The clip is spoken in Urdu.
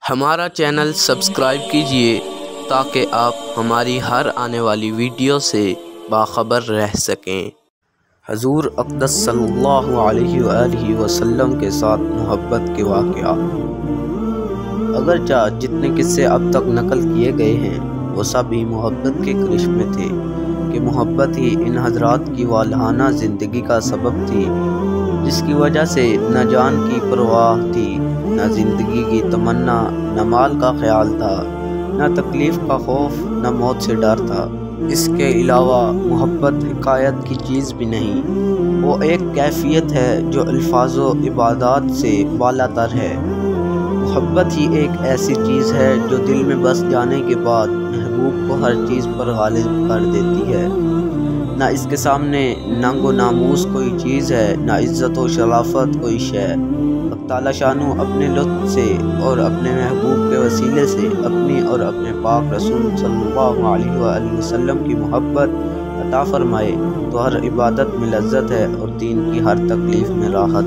ہمارا چینل سبسکرائب کیجیے تاکہ آپ ہماری ہر آنے والی ویڈیو سے باخبر رہ سکیں۔ حضور اقدس صلی اللہ علیہ وآلہ وسلم کے ساتھ محبت کے واقعات۔ اگرچہ جتنے قصے اب تک نقل کیے گئے ہیں وہ سب ہی محبت کے کرشمے تھے کہ محبت ہی ان حضرات کی والہانہ زندگی کا سبب تھی، جس کی وجہ سے نہ جان کی پرواہ تھی، نہ زندگی کی تمنا، نہ مال کا خیال تھا، نہ تکلیف کا خوف، نہ موت سے ڈر تھا۔ اس کے علاوہ محبت حکایت کی چیز بھی نہیں، وہ ایک کیفیت ہے جو الفاظ و عبادات سے بالا تر ہے۔ محبت ہی ایک ایسی چیز ہے جو دل میں بس جانے کے بعد محبوب کو ہر چیز پر غالب کر دیتی ہے۔ نہ اس کے سامنے ننگ و ناموس کوئی چیز ہے، نہ عزت و شرافت کوئی شے۔ اب تعالی شانو اپنے لطف سے اور اپنے محبوب کے وسیلے سے اپنی اور اپنے پاک رسول صلی اللہ علیہ وآلہ وسلم کی محبت عطا فرمائے تو ہر عبادت میں لذت ہے اور دین کی ہر تکلیف میں راحت۔